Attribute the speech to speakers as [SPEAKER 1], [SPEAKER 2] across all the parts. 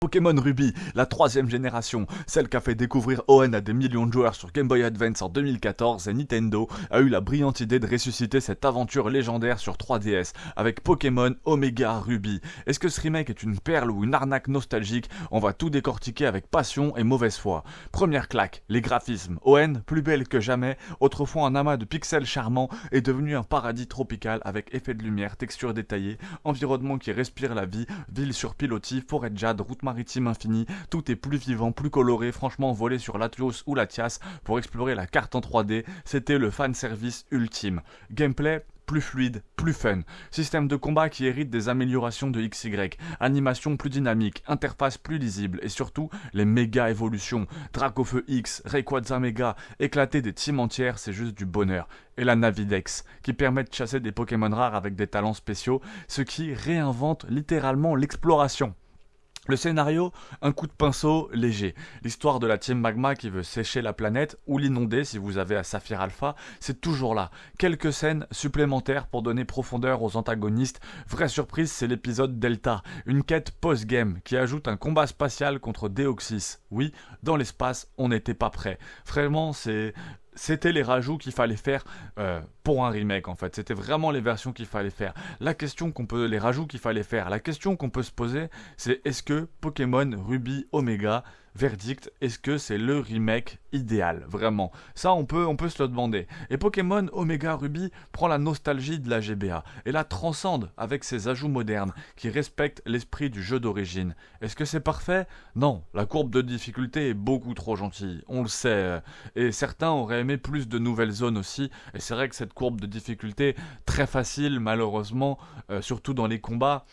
[SPEAKER 1] Pokémon Ruby, la troisième génération, celle qui a fait découvrir ON à des millions de joueurs sur Game Boy Advance en 2014, et Nintendo a eu la brillante idée de ressusciter cette aventure légendaire sur 3DS avec Pokémon Omega Ruby. Est-ce que ce remake est une perle ou une arnaque nostalgique? On va tout décortiquer avec passion et mauvaise foi. Première claque, les graphismes. ON, plus belle que jamais, autrefois un amas de pixels charmants, est devenu un paradis tropical avec effets de lumière, textures détaillées, environnement qui respire la vie, ville sur pilotis, forêt de jade, route maritime infinie, tout est plus vivant, plus coloré, franchement voler sur l'Atlus ou l'Atias pour explorer la carte en 3D, c'était le fanservice ultime. Gameplay plus fluide, plus fun. Système de combat qui hérite des améliorations de XY. Animation plus dynamique, interface plus lisible et surtout les méga évolutions. Dracofeu X, Rayquaza Mega, éclater des teams entières, c'est juste du bonheur. Et la Navidex, qui permet de chasser des Pokémon rares avec des talents spéciaux, ce qui réinvente littéralement l'exploration. Le scénario, un coup de pinceau léger. L'histoire de la Team Magma qui veut sécher la planète ou l'inonder si vous avez à Saphir Alpha, c'est toujours là. Quelques scènes supplémentaires pour donner profondeur aux antagonistes. Vraie surprise, c'est l'épisode Delta, une quête post-game qui ajoute un combat spatial contre Deoxys. Oui, dans l'espace, on n'était pas prêt. Vraiment, c'était les rajouts qu'il fallait faire pour un remake en fait. C'était vraiment les versions qu'il fallait faire. Les rajouts qu'il fallait faire. La question qu'on peut se poser, c'est est-ce que Pokémon Ruby Omega, verdict, est-ce que c'est le remake idéal, vraiment? Ça, on peut se le demander. Et Pokémon Omega Ruby prend la nostalgie de la GBA et la transcende avec ses ajouts modernes qui respectent l'esprit du jeu d'origine. Est-ce que c'est parfait? Non, la courbe de difficulté est beaucoup trop gentille, on le sait. Et certains auraient aimé plus de nouvelles zones aussi. Et c'est vrai que cette courbe de difficulté, très facile malheureusement, surtout dans les combats,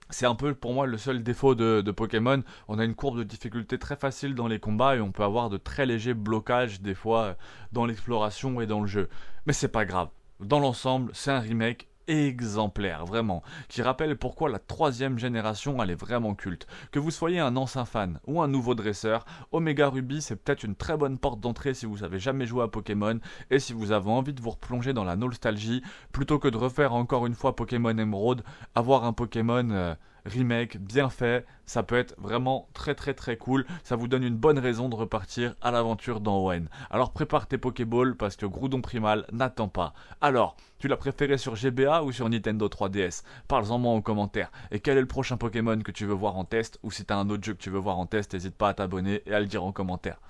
[SPEAKER 1] c'est un peu pour moi le seul défaut de Pokémon. On a une courbe de difficulté très facile dans les combats et on peut avoir de très légers blocages des fois dans l'exploration et dans le jeu. Mais c'est pas grave. Dans l'ensemble, c'est un remake exemplaire, vraiment, qui rappelle pourquoi la troisième génération elle est vraiment culte. Que vous soyez un ancien fan ou un nouveau dresseur, Omega Ruby c'est peut-être une très bonne porte d'entrée si vous avez jamais joué à Pokémon et si vous avez envie de vous replonger dans la nostalgie, plutôt que de refaire encore une fois Pokémon Emerald, avoir un Pokémon remake bien fait, ça peut être vraiment très très très cool, ça vous donne une bonne raison de repartir à l'aventure dans ON. Alors prépare tes Pokéballs parce que Groudon Primal n'attend pas. Alors, tu l'as préféré sur GBA ou sur Nintendo 3DS? Parle-en moi en commentaire. Et quel est le prochain Pokémon que tu veux voir en test? Ou si t'as un autre jeu que tu veux voir en test, n'hésite pas à t'abonner et à le dire en commentaire.